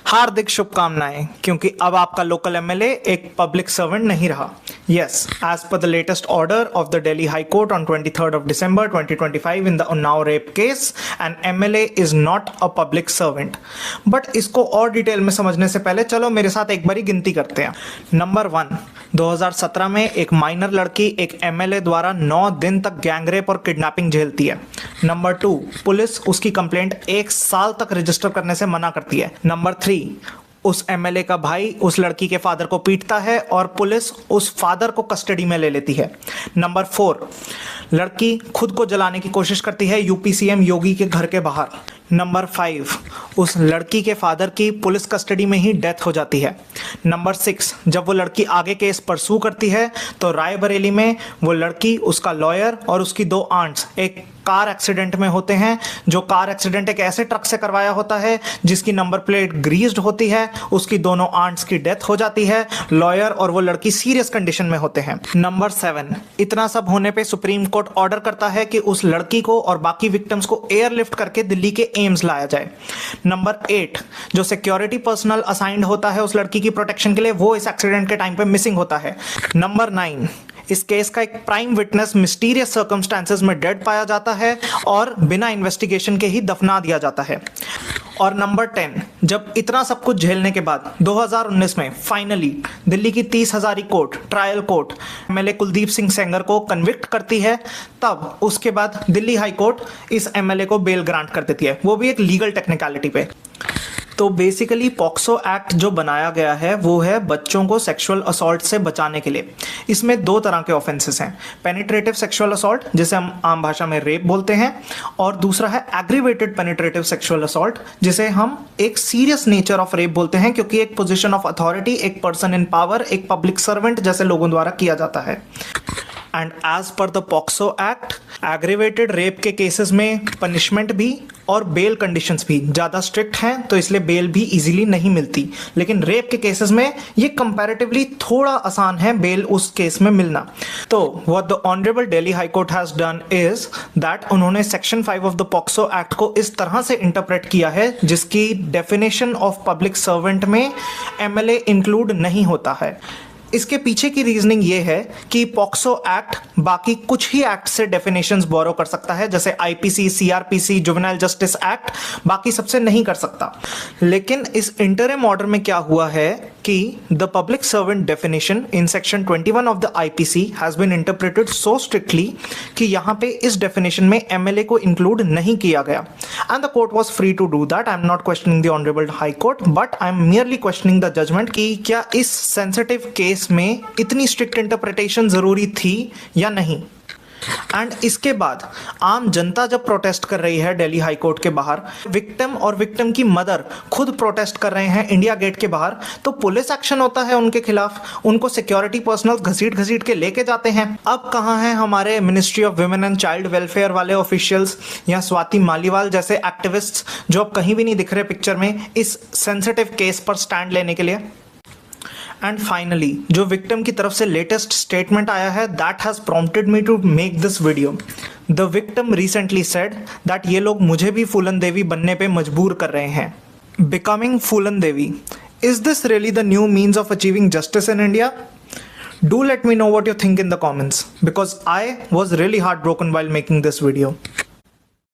हार्दिक शुभकामनाएं, क्योंकि अब आपका लोकल एमएलए एक पब्लिक सर्वेंट नहीं रहा। Yes, as per the latest order of the Delhi High Court on 23rd of December 2025 in the Unnao rape case, an MLA is not a public servant. But इसको और detail में समझने से पहले चलो मेरे साथ एक बारी गिनती करते हैं। नंबर 1, 2017 में एक माइनर लड़की एक एमएलए द्वारा 9 दिन तक गैंगरेप और किडनैपिंग झेलती है। नंबर 2, पुलिस उसकी कंप्लेंट 1 साल तक रजिस्टर करने से मना करती है। नंबर 3, उस एमएलए का भाई उस लड़की के फादर को पीटता है और पुलिस उस फादर को कस्टडी में ले लेती है। नंबर 4, लड़की खुद को जलाने की कोशिश करती है यूपी सीएम योगी के घर के बाहर। नंबर 5, उस लड़की के फादर की पुलिस कस्टडी में ही डेथ हो जाती है। नंबर 6, जब वो लड़की आगे केस परसू करती है तो रायबरेली में वो लड़की, उसका लॉयर और उसकी 2 आंट्स एक कार एक्सीडेंट में होते हैं। जो कार एक्सीडेंट एक ऐसे ट्रक से करवाया होता है जिसकी नंबर प्लेट ग्रीस्ड होती है। उसकी दोनों आंट्स की डेथ हो जाती है। लॉयर और वो लड़की सीरियस कंडीशन में होते हैं। नंबर 7, इतना सब होने पे सुप्रीम कोर्ट ऑर्डर करता है कि उस लड़की को और बाकी विक्टिम्स को एयरलिफ्ट करके दिल्ली के एम्स लाया जाए। नंबर 8, जो सिक्योरिटी पर्सनल असाइंड होता है उस लड़की की प्रोटेक्शन के लिए, वो इस एक्सीडेंट के टाइम पे मिसिंग होता है। नंबर 9, इस केस का एक प्राइम विटनेस मिस्टीरियस सर्कमस्टेंसेस में डेड पाया जाता है और बिना इन्वेस्टिगेशन के ही दफना दिया जाता है। और नंबर 10, जब इतना सब कुछ झेलने के बाद 2019 में फाइनली दिल्ली की 30 Hazari court, trial court, MLA Kuldeep Singh Sengar को कन्विक्ट करती है, तब उसके बाद दिल्ली हाई कोर्ट इस एमएलए को बेल ग्रांट कर देती है, वो भी एक लीगल टेक्निकलिटी पे। तो बेसिकली पॉक्सो एक्ट जो बनाया गया है वो है बच्चों को सेक्सुअल असॉल्ट से बचाने के लिए। इसमें 2 तरह के ऑफेंसेस हैं, पेनिट्रेटिव सेक्सुअल असॉल्ट जिसे हम आम भाषा में रेप बोलते हैं, और दूसरा है एग्रीवेटेड पेनिट्रेटिव सेक्सुअल असॉल्ट जिसे हम एक सीरियस नेचर ऑफ रेप बोलते हैं, क्योंकि एक पोजीशन ऑफ अथॉरिटी, एक पर्सन इन पावर, एक पब्लिक सर्वेंट जैसे लोगों द्वारा किया जाता है। And as per the POCSO act, aggravated rape के केसेस में पनिशमेंट भी और बेल कंडीशंस भी ज़्यादा स्ट्रिक्ट हैं, तो इसलिए बेल भी इजीली नहीं मिलती। लेकिन रेप के केसेस में ये कंपैरेटिवली थोड़ा आसान है बेल उस केस में मिलना। तो what the honourable Delhi high court has done is that उन्होंने section 5 of the POCSO act को इस तरह से इंटरप्रेट किया है जिसकी डेफिनेशन ऑफ पब्लिक सर्वेंट में एमएलए इंक्लूड नहीं होता है। इसके पीछे की रीजनिंग ये है कि पॉक्सो एक्ट बाकी कुछ ही एक्ट से डेफिनेशंस बोरो कर सकता है, जैसे IPC, CrPC, juvenile justice act बाकी सबसे नहीं कर सकता। लेकिन इस इंटरिम ऑर्डर में क्या हुआ है कि the public servant definition in section 21 of the IPC has been interpreted so strictly कि यहां पे इस डेफिनेशन में एमएलए को इंक्लूड नहीं किया गया। And the court was free to do that. I am not questioning the honourable high court, but I am merely questioning the judgment कि क्या इस सेंसिटिव केस में इतनी स्ट्रिक्ट इंटरप्रिटेशन जरूरी थी या नहीं। एंड इसके बाद आम जनता जब प्रोटेस्ट कर रही है दिल्ली हाई कोर्ट के बाहर, विक्टिम और विक्टिम की मदर खुद प्रोटेस्ट कर रहे हैं इंडिया गेट के बाहर, तो पुलिस एक्शन होता है उनके खिलाफ, उनको सिक्योरिटी पर्सनल घसीट घसीट के लेके जाते हैं। अब कहाँ हैं हमारे ministry of women and child welfare वाले ऑफिशियल्स या स्वाति मालीवाल जैसे एक्टिविस्ट्स जो अब कहीं भी नहीं दिख रहे पिक्चर में इस सेंसिटिव केस पर स्टैंड लेने के लिए। एंड फाइनली जो विक्टिम की तरफ से लेटेस्ट स्टेटमेंट आया है, that has prompted me to make this video. The victim recently said that ये लोग मुझे भी फूलन देवी बनने पे मजबूर कर रहे हैं। Becoming Phoolan Devi, is this really the new means of achieving justice in India? Do let me know what you think in the comments, because I was really heartbroken while making this video.